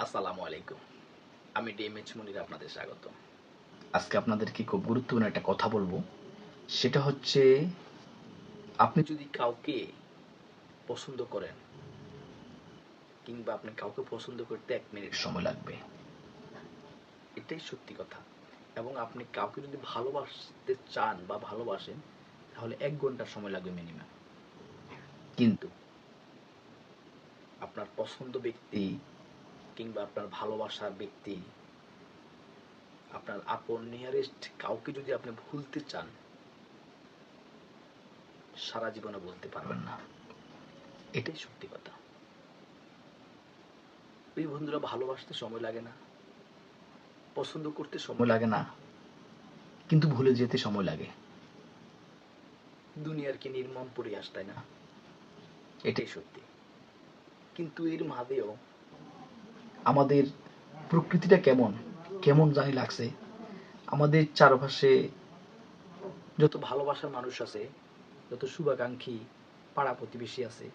আসসালামু আলাইকুম। আমি ডিএমএইচ মুনির, আপনাদের স্বাগত। আজকে আপনাদেরকে খুব গুরুত্বপূর্ণ একটা কথা বলবো। সেটা হচ্ছে, আপনি যদি কাউকে পছন্দ করেন কিংবা আপনি কাউকে পছন্দ করতে 1 মিনিট সময় লাগবে, এটাই সত্যি কথা। এবং আপনি কাউকে যদি ভালোবাসতে চান বা ভালোবাসেন, তাহলে 1 ঘন্টা সময় লাগবে মিনিমাম। কিন্তু আপনার পছন্দ ব্যক্তি কিংবা আপনার ভালোবাসার ব্যক্তি, আপনার আপন নিয়ারেস্ট কাউকে যদি আপনি ভুলতে চান, সারা জীবনে বলতে পারবেন না। এটাই সত্যি কথা। ওই বন্ধুরা, ভালোবাসতে সময় লাগে না, পছন্দ করতে সময় লাগে না, কিন্তু ভুলে যেতে সময় লাগে। দুনিয়ার কি নির্মম পরিহাস, তাই না? এটাই সত্যি। কিন্তু এর মাঝেও আমাদের প্রকৃতিটা কেমন কেমন জানি লাগছে। আমাদের চারপাশে যত ভালোবাসার মানুষ আছে, যত শুভাকাঙ্ক্ষী পাড়া প্রতিবেশী আছে,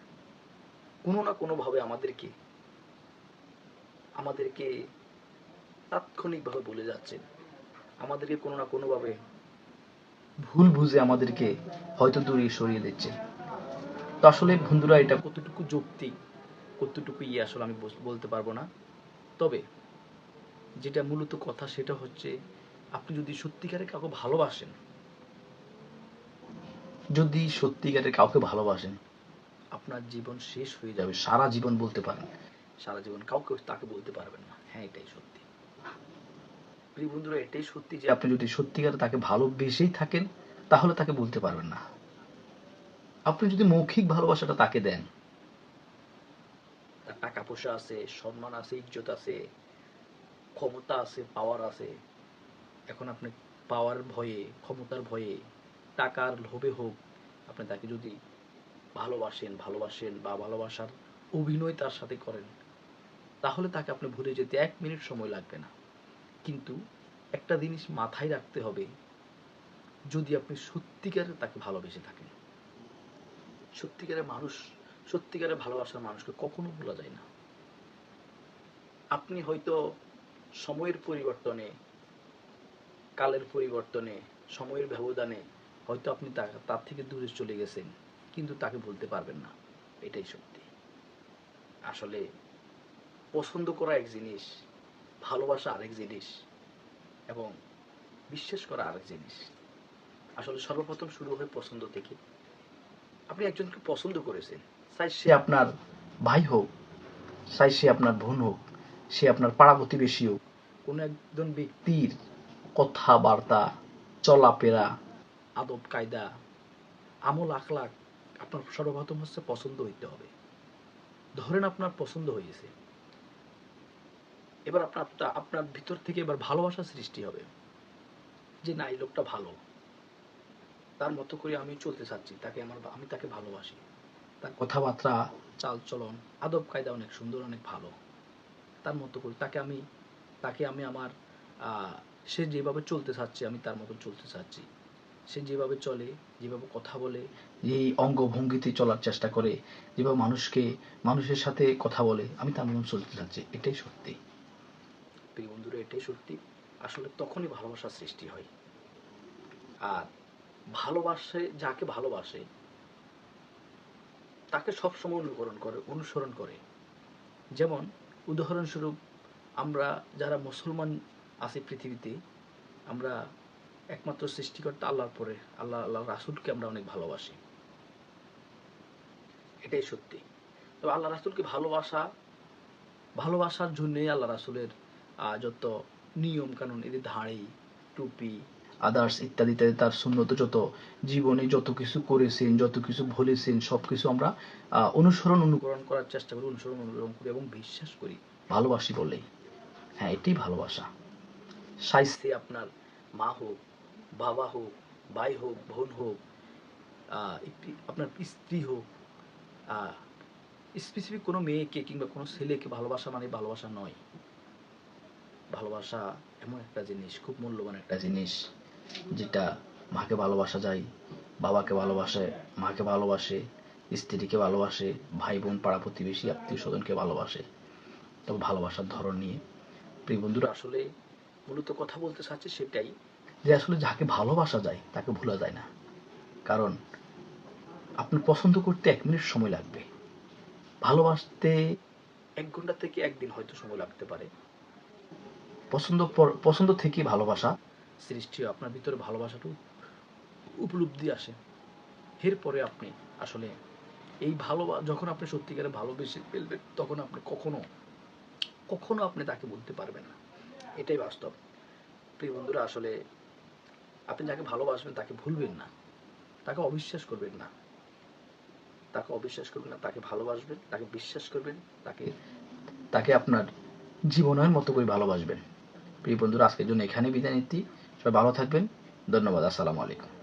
কোনো না কোনোভাবে আমাদেরকে আমাদেরকে তাৎক্ষণিকভাবে বলে যাচ্ছেন, আমাদেরকে কোনো না কোনোভাবে ভুল বুঝে আমাদেরকে হয়তো দূরে সরিয়ে দিচ্ছে। তো আসলে বন্ধুরা, এটা কতটুকু যৌক্তিক, কতটুকু আসলে আমি বলতে পারবো না। তবে যেটা মূলত কথা, সেটা হচ্ছে, আপনি যদি সত্যিকারে কাউকে ভালোবাসেন, যদি সত্যিকারের কাউকে ভালোবাসেন, আপনার জীবন শেষ হয়ে যাবে। সারা জীবন বলতে পারেন, সারা জীবন কাউকে তাকে বলতে পারবেন না। হ্যাঁ, এটাই সত্যি। প্রিয় বন্ধুরা, এটাই সত্যি যে আপনি যদি সত্যিকারে তাকে ভালোবেসেই থাকেন, তাহলে তাকে বলতে পারবেন না। আপনি যদি মৌখিক ভালোবাসাটা তাকে দেন, তার টাকা পয়সা আছে, সম্মান আছে, ইজ্জত আছে, ক্ষমতা আছে, পাওয়ার আছে, এখন আপনি পাওয়ার ভয়ে, ক্ষমতার ভয়ে, টাকার লোভে হোক, আপনি তাকে যদি ভালোবাসেন বা ভালোবাসার অভিনয় তার সাথে করেন, তাহলে তাকে আপনি ভুলে যেতে 1 মিনিট সময় লাগবে না। কিন্তু একটা জিনিস মাথায় রাখতে হবে, যদি আপনি সত্যিকারে তাকে ভালোবেসে থাকেন, সত্যিকারে ভালোবাসার মানুষকে কখনো ভোলা যায় না। আপনি হয়তো সময়ের পরিবর্তনে, কালের পরিবর্তনে, সময়ের ব্যবধানে হয়তো আপনি তার থেকে দূরে চলে গেছেন, কিন্তু তাকে ভুলতে পারবেন না। এটাই সত্যি। আসলে পছন্দ করা এক জিনিস, ভালোবাসা আরেক জিনিস, এবং বিশ্বাস করা আরেক জিনিস। আসলে সর্বপ্রথম শুরু হয় পছন্দ থেকে। আপনি একজনকে পছন্দ করেছেন, চাই সে আপনার ভাই হোক, চাই সে আপনার বোন হোক, সে আপনার পাড়া প্রতিবেশী হোক, কোনো একজন ব্যক্তির কথাবার্তা, চলাফেরা, আদব কায়দা, আমল আখলাক আপনার সর্বপ্রথম হচ্ছে পছন্দ হইতে হবে। ধরেন আপনার পছন্দ হয়েছে, এবার আপনার ভিতর থেকে এবার ভালোবাসা সৃষ্টি হবে, যে না, এই লোকটা ভালো, তার মতো করে আমি চলতে চাচ্ছি, আমি তাকে ভালোবাসি, তার কথাবার্তা, চাল চলন, আদব কায়দা অনেক সুন্দর, অনেক ভালো, তার মতো করে তাকে আমি আমার সে যেভাবে চলতে চাচ্ছে আমি তার মতো চলতে চাচ্ছি। সে যেভাবে চলে, যেভাবে কথা বলে, যেই অঙ্গভঙ্গিতে চলার চেষ্টা করে, যেভাবে মানুষের সাথে কথা বলে, আমি তার মতন চলতে চাচ্ছি। এটাই সত্যি। প্রিয় বন্ধুরা, এটাই সত্যি। আসলে তখনই ভালোবাসার সৃষ্টি হয়। আর যাকে ভালোবাসে তাকে সবসময় অনুসরণ করে। যেমন উদাহরণস্বরূপ, আমরা যারা মুসলমান আছি পৃথিবীতে, আমরা একমাত্র সৃষ্টিকর্তা আল্লাহর পরে আল্লাহ রাসূলকে আমরা অনেক ভালোবাসি। এটাই সত্যি। তবে আল্লাহ রাসূলকে ভালোবাসার জন্যই আল্লাহ রাসূলের যত নিয়ম কানুন, এদের দাড়ি, টুপি, আদার্স ইত্যাদি ইত্যাদি, তার সুন্নত যত, জীবনে যত কিছু করেছেন, যত কিছু বলেছেন, সবকিছু আমরা অনুকরণ করার চেষ্টা করি, অনুসরণ করি এবং বিশ্বাস করি, ভালোবাসি বলেই। হ্যাঁ, এটাই ভালোবাসা। সাইসে আপনার মা হোক, বাবা হোক, ভাই হোক, বোন হোক, আপনার স্ত্রী হোক, স্পেসিফিক কোনো মেয়েকে কিংবা কোনো ছেলেকে ভালোবাসা মানে ভালোবাসা নয়। ভালোবাসা এমন একটা জিনিস, খুব মূল্যবান একটা জিনিস, যেটা মাকে ভালোবাসা যায়, বাবাকে ভালোবাসে, মাকে ভালোবাসে, স্ত্রীকে ভালোবাসে, ভাই বোন, পাড়া প্রতিবেশী, আত্মীয় স্বজনকে ভালোবাসে। তবে ভালোবাসার ধরন নিয়ে। প্রিয় বন্ধুরা, আসলে মূলত কথা বলতে চাচ্ছি সেটাই, যে আসলে যাকে ভালোবাসা যায় তাকে ভোলা যায় না। কারণ আপনি পছন্দ করতে 1 মিনিট সময় লাগবে, ভালোবাসতে 1 ঘন্টা থেকে 1 দিন হয়তো সময় লাগতে পারে। পছন্দ থেকেই ভালোবাসা সৃষ্টি হয়, আপনার ভিতরে ভালোবাসাটা উপলব্ধি আসে। এরপরে আপনি আসলে এই যখন আপনি সত্যিকারে ভালোবেসে ফেলবেন, তখন আপনি কখনো আপনি তাকে বলতে পারবেন না। এটাই বাস্তব। প্রিয় বন্ধুরা, আসলে আপনি যাকে ভালোবাসবেন তাকে ভুলবেন না, তাকে অবিশ্বাস করবেন না, তাকে ভালোবাসবেন, তাকে বিশ্বাস করবেন, তাকে আপনার জীবনের মতো করে ভালোবাসবেন। প্রিয় বন্ধুরা, আজকের জন্য এখানে বিদায় নিচ্ছি। সবাই ভালো থাকবেন। ধন্যবাদ। আসসালামু আলাইকুম।